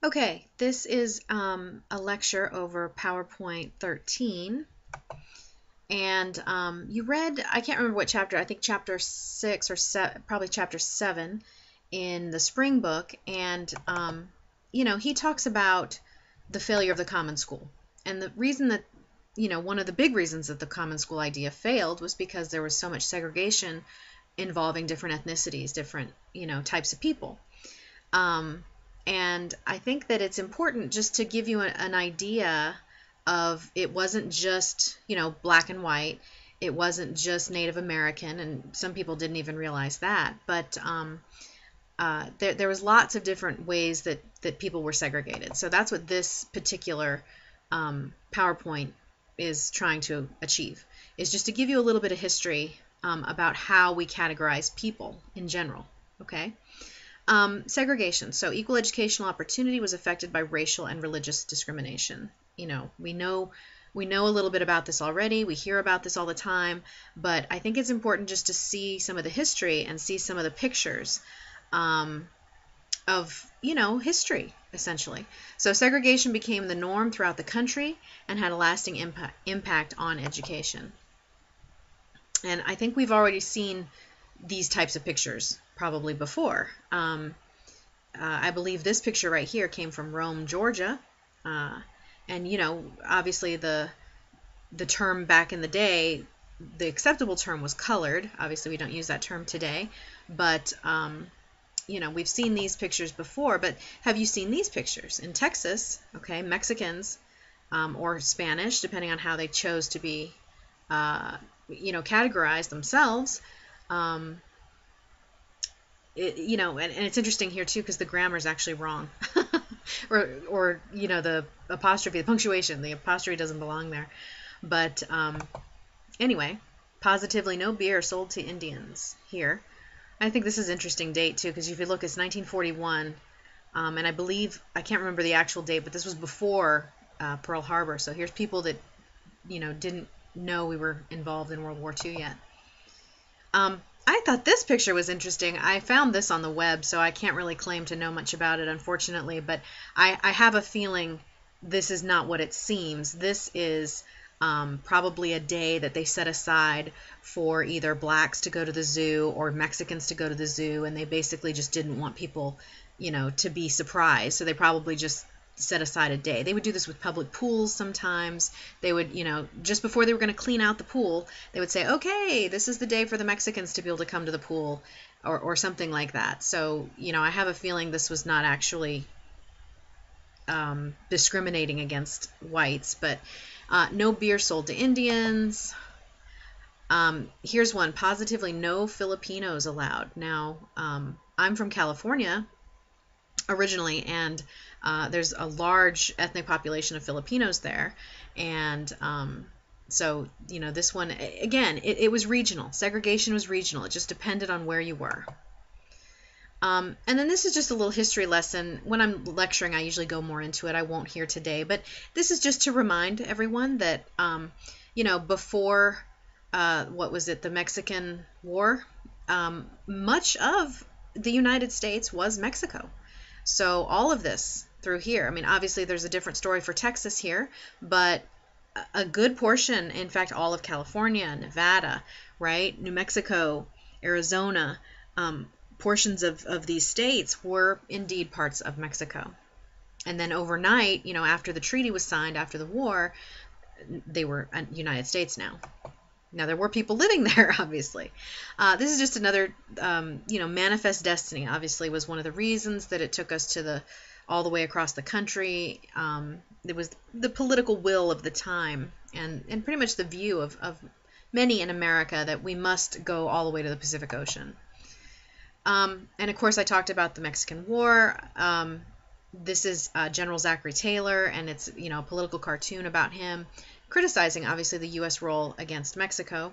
Okay, this is a lecture over PowerPoint 13. And you read, I can't remember what chapter, I think chapter 6 or probably chapter 7 in the spring book. And, he talks about the failure of the common school. And the reason that, one of the big reasons that the common school idea failed was because there was so much segregation involving different ethnicities, different, types of people. And I think that it's important just to give you an idea of it wasn't just, black and white. It wasn't just Native American, and some people didn't even realize that. But there was lots of different ways that people were segregated. So that's what this particular PowerPoint is trying to achieve, is just to give you a little bit of history about how we categorize people in general. Okay? Segregation. So equal educational opportunity was affected by racial and religious discrimination. We know a little bit about this already. We hear about this all the time, but I think it's important just to see some of the history and see some of the pictures of, history, essentially. So segregation became the norm throughout the country and had a lasting impact on education. And I think we've already seen these types of pictures probably before. I believe this picture right here came from Rome, Georgia. And obviously the term back in the day, the acceptable term was colored. Obviously we don't use that term today, but we've seen these pictures before. But have you seen these pictures in Texas? Okay, Mexicans or Spanish, depending on how they chose to be categorized themselves. And it's interesting here too because the grammar is actually wrong. or the apostrophe, the punctuation, the apostrophe doesn't belong there. But anyway, positively no beer sold to Indians here. I think this is an interesting date too, because if you look, it's 1941, and I believe, I can't remember the actual date, but this was before Pearl Harbor. So here's people that didn't know we were involved in World War II yet. I thought this picture was interesting. I found this on the web, so I can't really claim to know much about it, unfortunately, but I have a feeling this is not what it seems. This is probably a day that they set aside for either blacks to go to the zoo or Mexicans to go to the zoo, and they basically just didn't want people, to be surprised, so they probably just set aside a day. They would do this with public pools sometimes. They would, just before they were going to clean out the pool, they would say, okay, this is the day for the Mexicans to be able to come to the pool, or something like that. So, I have a feeling this was not actually discriminating against whites, but no beer sold to Indians. Here's one, positively no Filipinos allowed. Now, I'm from California originally, and there's a large ethnic population of Filipinos there, and so this one, again, it was regional. Segregation was regional. It just depended on where you were. And then this is just a little history lesson. When I'm lecturing, I usually go more into it. I won't here today, but this is just to remind everyone that before what was it, the Mexican War, much of the United States was Mexico. So all of this through here, I mean, obviously there's a different story for Texas here, but a good portion, in fact, all of California, Nevada, right, New Mexico, Arizona, portions of these states were indeed parts of Mexico. And then overnight, after the treaty was signed, after the war, they were United States now. Now, there were people living there, obviously. This is just another, manifest destiny, obviously, was one of the reasons that it took us to all the way across the country. It was the political will of the time and pretty much the view of many in America that we must go all the way to the Pacific Ocean. And, of course, I talked about the Mexican War. This is General Zachary Taylor, and it's, a political cartoon about him, criticizing, obviously, the U.S. role against Mexico.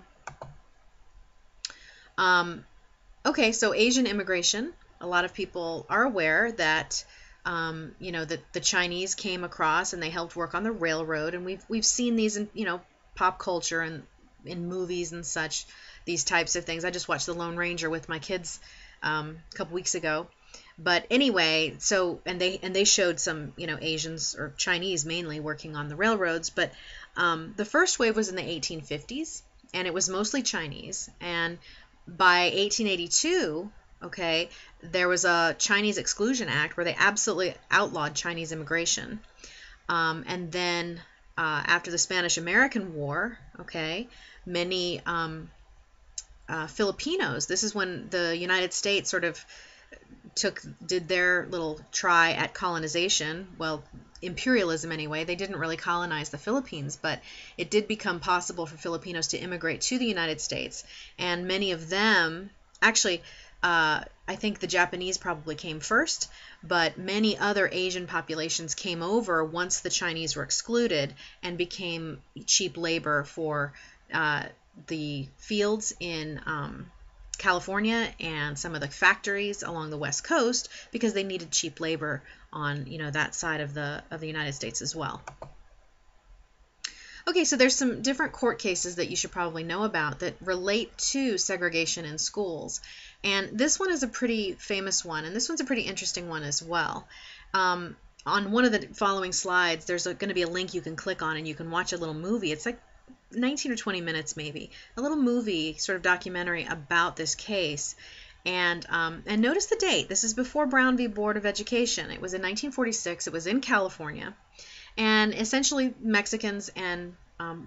Okay, so Asian immigration. A lot of people are aware that, that the Chinese came across and they helped work on the railroad, and we've seen these in, pop culture and in movies and such, these types of things. I just watched The Lone Ranger with my kids a couple weeks ago. But anyway, so and they showed some, Asians or Chinese mainly working on the railroads, but the first wave was in the 1850s, and it was mostly Chinese. And by 1882, okay, there was a Chinese Exclusion Act where they absolutely outlawed Chinese immigration. And then after the Spanish-American War, okay, many Filipinos. This is when the United States sort of did their little try at colonization. Well, imperialism anyway. They didn't really colonize the Philippines, but it did become possible for Filipinos to immigrate to the United States. And many of them, actually, I think the Japanese probably came first, but many other Asian populations came over once the Chinese were excluded and became cheap labor for the fields in California and some of the factories along the West Coast, because they needed cheap labor on that side of the United States as well. Okay, so there's some different court cases that you should probably know about that relate to segregation in schools. And this one is a pretty famous one, and this one's a pretty interesting one as well. On one of the following slides, there's going to be a link you can click on, and you can watch a little movie. It's like 19 or 20 minutes maybe, a little movie sort of documentary about this case. And notice the date. This is before Brown v. Board of Education. It was in 1946. It was in California. And essentially Mexicans and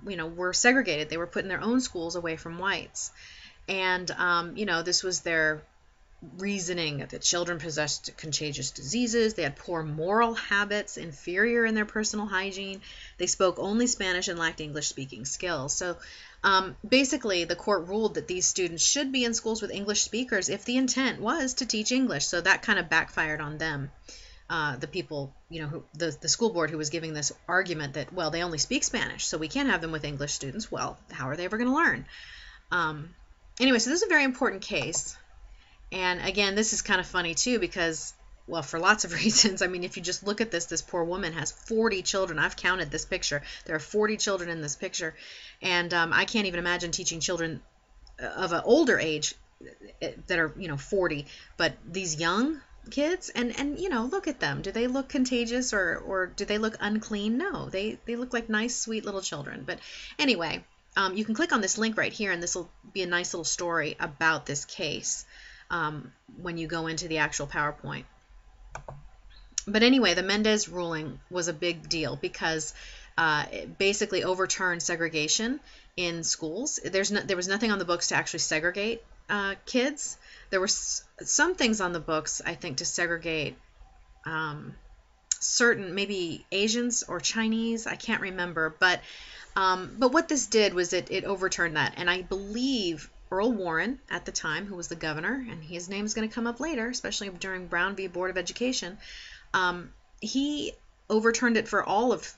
were segregated. They were put in their own schools away from whites. And this was their reasoning that the children possessed contagious diseases. They had poor moral habits, inferior in their personal hygiene. They spoke only Spanish and lacked English speaking skills. So basically, the court ruled that these students should be in schools with English speakers if the intent was to teach English. So that kind of backfired on them. The people, the school board who was giving this argument that, well, they only speak Spanish, so we can't have them with English students. Well, how are they ever going to learn? Anyway, so this is a very important case. And again, this is kind of funny too because, well, for lots of reasons. I mean, if you just look at this poor woman has 40 children. I've counted this picture. There are 40 children in this picture. And I can't even imagine teaching children of an older age that are, 40. But these young kids, and look at them. Do they look contagious or do they look unclean? No, they look like nice, sweet little children. But anyway, you can click on this link right here, and this will be a nice little story about this case. When you go into the actual PowerPoint. But anyway, the Mendez ruling was a big deal because it basically overturned segregation in schools. There was nothing on the books to actually segregate kids. There were some things on the books, I think, to segregate certain, maybe Asians or Chinese. I can't remember. But what this did was it overturned that. And I believe Earl Warren at the time, who was the governor, and his name is going to come up later, especially during Brown v. Board of Education, he overturned it for all of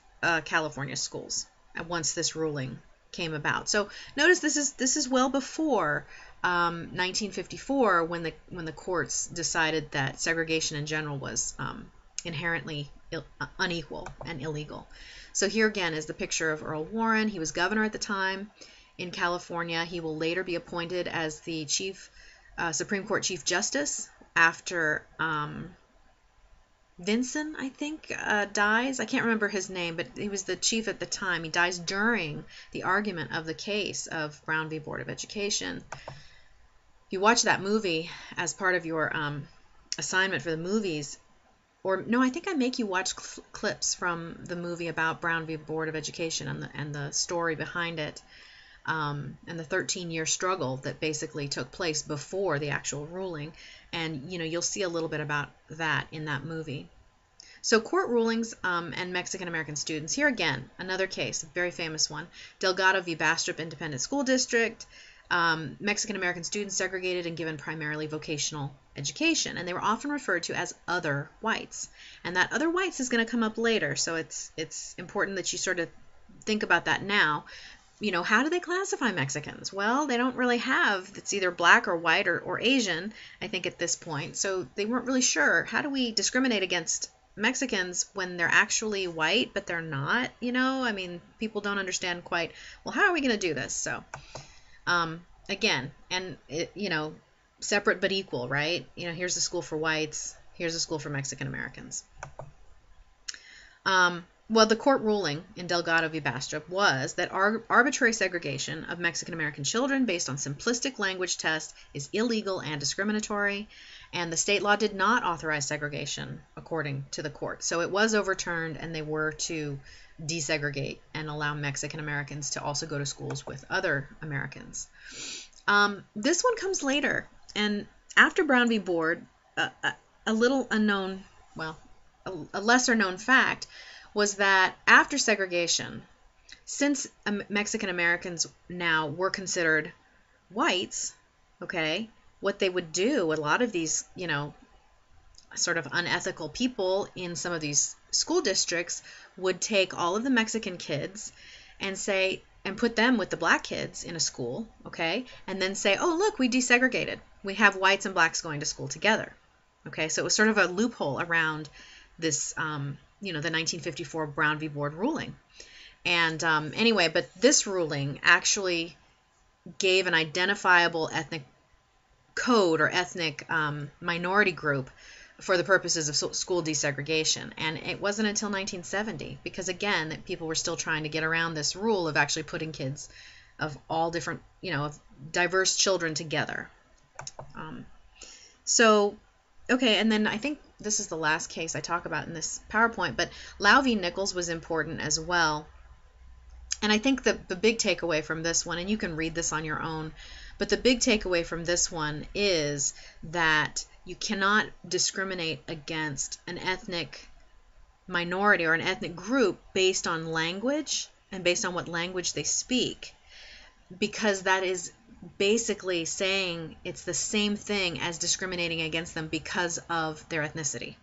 California schools once this ruling came about. So notice this is well before 1954 when the courts decided that segregation in general was inherently unequal and illegal. So here again is the picture of Earl Warren. He was governor at the time in California. He will later be appointed as the Supreme Court Chief Justice after Vinson, I think, dies. I can't remember his name, but he was the chief at the time. He dies during the argument of the case of Brown v. Board of Education. If you watch that movie as part of your assignment for the movies, or no, I think I make you watch clips from the movie about Brown v. Board of Education and the story behind it. And the 13-year struggle that basically took place before the actual ruling. And, you'll see a little bit about that in that movie. So court rulings and Mexican-American students. Here again, another case, a very famous one. Delgado v. Bastrop Independent School District. Mexican-American students segregated and given primarily vocational education. And they were often referred to as other whites. And that other whites is going to come up later. So it's important that you sort of think about that now. How do they classify Mexicans? Well, they don't really have, it's either black or white or Asian, I think, at this point. So they weren't really sure. How do we discriminate against Mexicans when they're actually white, but they're not? I mean, people don't understand quite, well, how are we going to do this? So, again, and, separate but equal, right? Here's the school for whites. Here's a school for Mexican Americans. Well, the court ruling in Delgado v. Bastrop was that arbitrary segregation of Mexican American children based on simplistic language tests is illegal and discriminatory, and the state law did not authorize segregation according to the court. So it was overturned, and they were to desegregate and allow Mexican Americans to also go to schools with other Americans. This one comes later, and after Brown v. Board, a little unknown, well, a lesser known fact was that after segregation, since Mexican Americans now were considered whites, okay, what they would do, a lot of these, sort of unethical people in some of these school districts would take all of the Mexican kids and put them with the black kids in a school, okay, and then say, oh, look, we desegregated. We have whites and blacks going to school together, okay? So it was sort of a loophole around this, the 1954 Brown v. Board ruling. And anyway, but this ruling actually gave an identifiable ethnic code or ethnic minority group for the purposes of school desegregation. And it wasn't until 1970, because again, that people were still trying to get around this rule of actually putting kids of all different, of diverse children together. Okay, and then I think this is the last case I talk about in this PowerPoint, but Lau v. Nichols was important as well. And I think the big takeaway from this one, and you can read this on your own, but the big takeaway from this one is that you cannot discriminate against an ethnic minority or an ethnic group based on language and based on what language they speak, because that is basically saying it's the same thing as discriminating against them because of their ethnicity.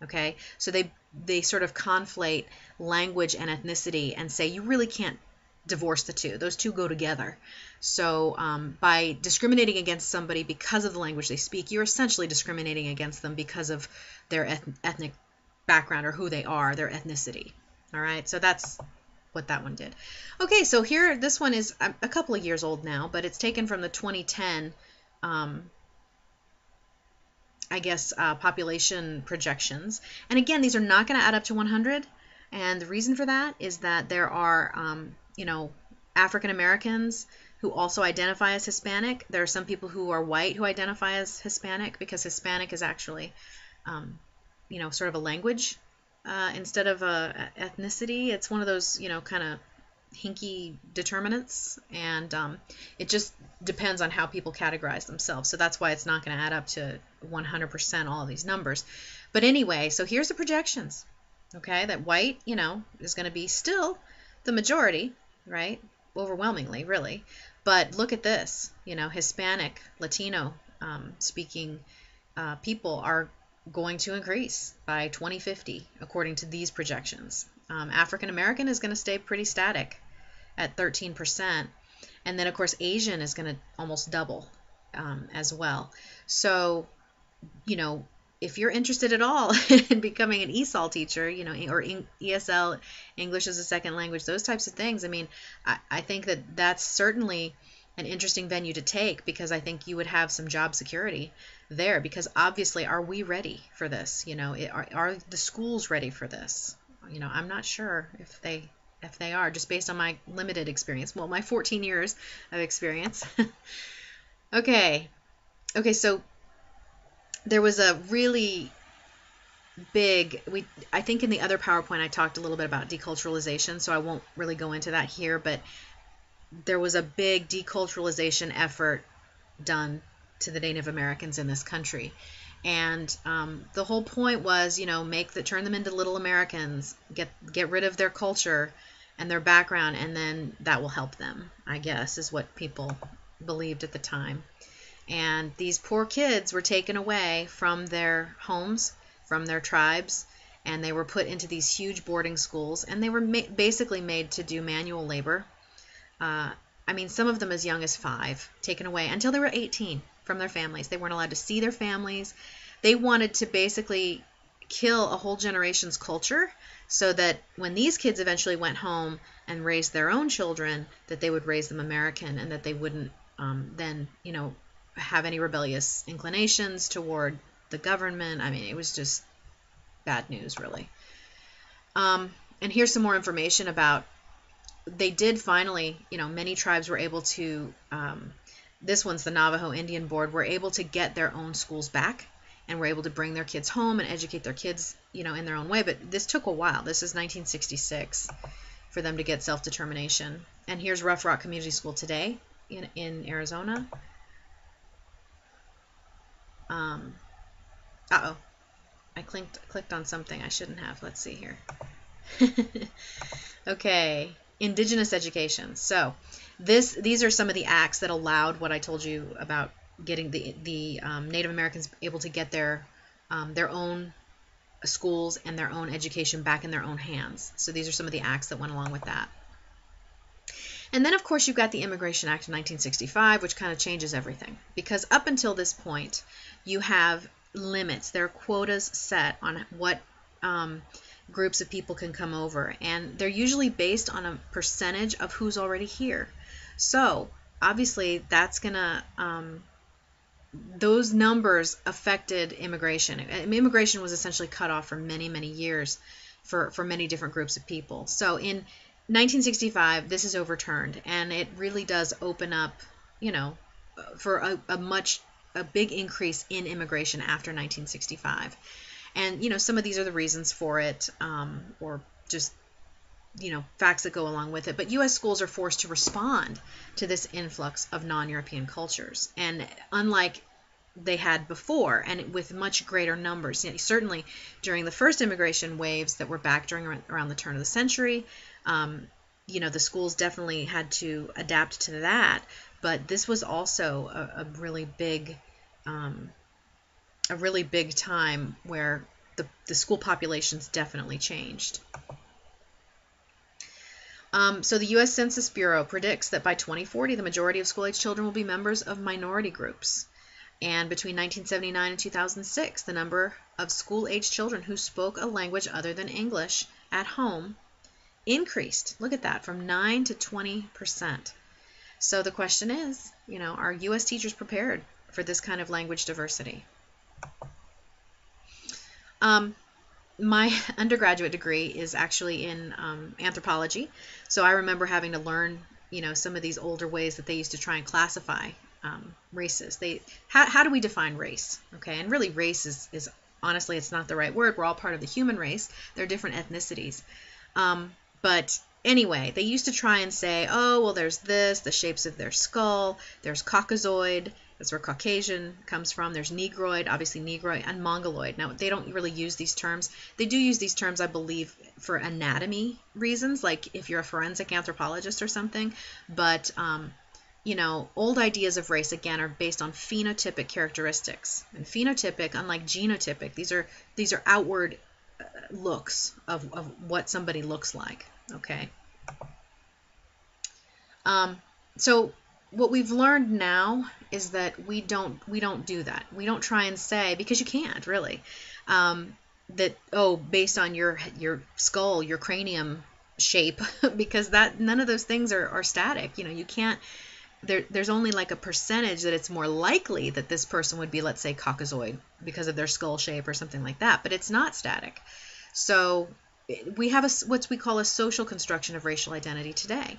Okay, so they sort of conflate language and ethnicity and say you really can't divorce the two. Those two go together. So by discriminating against somebody because of the language they speak, you're essentially discriminating against them because of their ethnic background or who they are, their ethnicity. All right, so that's what that one did. Okay, so here, this one is a couple of years old now, but it's taken from the 2010, population projections. And again, these are not going to add up to 100. And the reason for that is that there are, African Americans who also identify as Hispanic. There are some people who are white who identify as Hispanic, because Hispanic is actually, sort of a language instead of a ethnicity. It's one of those, kind of hinky determinants, and it just depends on how people categorize themselves. So that's why it's not going to add up to 100% all of these numbers. But anyway, so here's the projections, okay, that white, is going to be still the majority, right, overwhelmingly, really. But look at this, Hispanic, Latino speaking people are going to increase by 2050, according to these projections. African American is going to stay pretty static at 13%. And then, of course, Asian is going to almost double as well. So, if you're interested at all in becoming an ESOL teacher, or ESL, English as a second language, those types of things, I think that that's certainly an interesting venue to take, because I think you would have some job security there, because obviously, are we ready for this? Are the schools ready for this? I'm not sure if they are, just based on my limited experience. Well, my 14 years of experience. Okay, so there was a really big, I think in the other PowerPoint I talked a little bit about deculturalization, so I won't really go into that here, but there was a big deculturalization effort done to the Native Americans in this country. And the whole point was, turn them into little Americans, get rid of their culture and their background, and then that will help them, I guess, is what people believed at the time. And these poor kids were taken away from their homes, from their tribes, and they were put into these huge boarding schools, and they were basically made to do manual labor. Some of them as young as 5, taken away until they were 18 from their families. They weren't allowed to see their families. They wanted to basically kill a whole generation's culture, so that when these kids eventually went home and raised their own children, that they would raise them American, and that they wouldn't then, have any rebellious inclinations toward the government. I mean, it was just bad news, really. And here's some more information about, they did finally, many tribes were able to, this one's the Navajo Indian Board, were able to get their own schools back and were able to bring their kids home and educate their kids, in their own way. But this took a while. This is 1966 for them to get self-determination. And here's Rough Rock Community School today in Arizona. Uh-oh. I clicked on something I shouldn't have. Let's see here. Okay, indigenous education. So these are some of the acts that allowed what I told you about getting the Native Americans able to get their own schools and their own education back in their own hands. So these are some of the acts that went along with that. And then, of course, you've got the Immigration Act of 1965, which kind of changes everything. Because up until this point, you have limits. There are quotas set on what groups of people can come over. And they're usually based on a percentage of who's already here. So, obviously, that's going to... those numbers affected immigration. Immigration was essentially cut off for many, many years for many different groups of people. So in 1965, this is overturned, and it really does open up, for a big increase in immigration after 1965. And, some of these are the reasons for it, or just, facts that go along with it. But U.S. schools are forced to respond to this influx of non-European cultures. And unlike they had before, and with much greater numbers, certainly during the first immigration waves that were back around the turn of the century, the schools definitely had to adapt to that. But this was also a really big time where the school populations definitely changed. So the U.S. Census Bureau predicts that by 2040, the majority of school-age children will be members of minority groups. And between 1979 and 2006, the number of school-age children who spoke a language other than English at home increased. Look at that, from 9 to 20%. So the question is, are U.S. teachers prepared for this kind of language diversity? My undergraduate degree is actually in anthropology, so I remember having to learn, some of these older ways that they used to try and classify races. How do we define race? Okay, and really race is honestly, it's not the right word. We're all part of the human race. There are different ethnicities. But anyway, they used to try and say, oh, well, there's this, the shapes of their skull, there's Caucasoid, that's where Caucasian comes from, there's Negroid, obviously Negroid, and Mongoloid. Now, they don't really use these terms. They do use these terms, I believe, for anatomy reasons, like if you're a forensic anthropologist or something. But, old ideas of race, again, are based on phenotypic characteristics. And phenotypic, unlike genotypic, these are outward looks of what somebody looks like. Okay. So what we've learned now is that we don't do that. We don't try and say, because you can't really, that, based on your skull, your cranium shape, because none of those things are static. You can't. There's only like a percentage that it's more likely that this person would be, let's say, Caucasoid because of their skull shape or something like that, but it's not static. So we have what we call a social construction of racial identity today.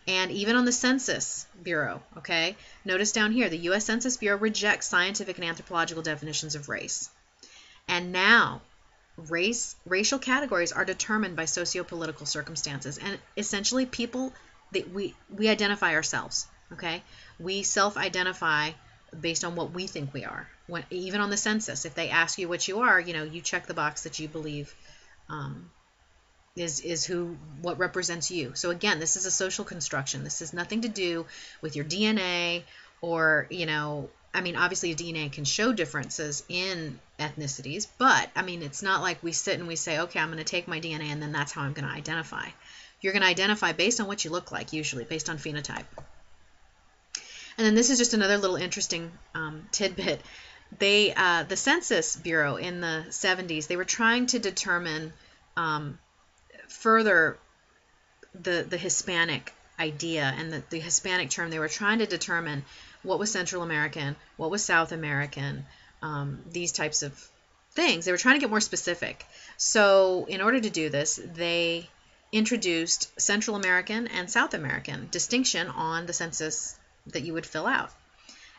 And even on the Census Bureau, okay, notice down here, the U.S. Census Bureau rejects scientific and anthropological definitions of race. And now, racial categories are determined by socio-political circumstances. And essentially, people, we identify ourselves, okay? We self-identify based on what we think we are. Even on the census, if they ask you what you are, you check the box that you believe is what represents you. So again, this is a social construction. This has nothing to do with your DNA or, obviously your DNA can show differences in ethnicities, but it's not like we sit and we say, okay, I'm going to take my DNA and then that's how I'm going to identify. You're going to identify based on what you look like, usually based on phenotype. And then this is just another little interesting tidbit. The Census Bureau in the 70s, they were trying to determine further the Hispanic idea and the Hispanic term. They were trying to determine what was Central American, what was South American, these types of things. They were trying to get more specific. So in order to do this, they introduced Central American and South American distinction on the census that you would fill out.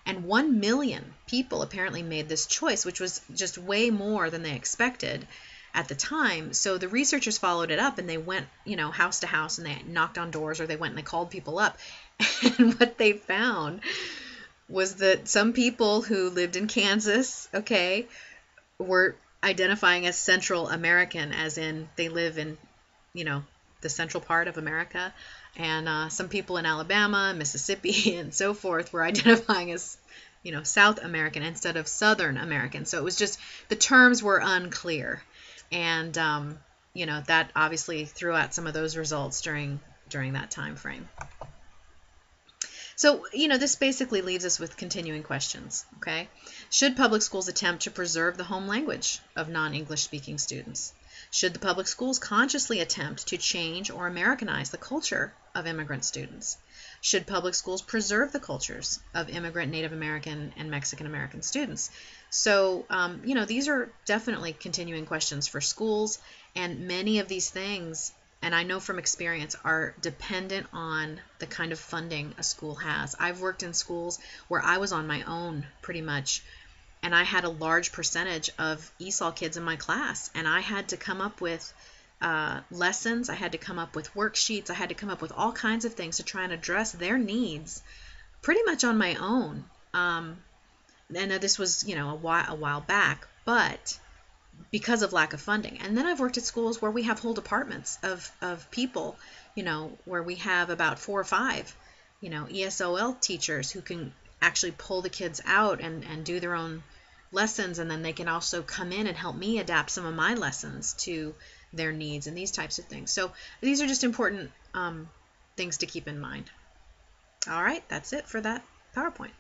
And 1 million people apparently made this choice, which was just way more than they expected at the time. So the researchers followed it up, and they went, house to house, and they knocked on doors, or they went and they called people up. And what they found was that some people who lived in Kansas, okay, were identifying as Central American, as in they live in, the central part of America. And some people in Alabama, Mississippi, and so forth were identifying as, South American instead of Southern American. So it was just, the terms were unclear. And, that obviously threw out some of those results during that time frame. So, this basically leaves us with continuing questions, okay? Should public schools attempt to preserve the home language of non-English speaking students? Should the public schools consciously attempt to change or Americanize the culture of immigrant students? Should public schools preserve the cultures of immigrant Native American and Mexican American students? So, these are definitely continuing questions for schools, and many of these things, and I know from experience, are dependent on the kind of funding a school has. I've worked in schools where I was on my own pretty much, and I had a large percentage of ESOL kids in my class, and I had to come up with lessons, I had to come up with worksheets, I had to come up with all kinds of things to try and address their needs pretty much on my own. And this was, a while back, but because of lack of funding. And then I've worked at schools where we have whole departments of people, where we have about 4 or 5, ESOL teachers who can actually pull the kids out and do their own lessons, and then they can also come in and help me adapt some of my lessons to their needs and these types of things. So these are just important things to keep in mind. All right, that's it for that PowerPoint.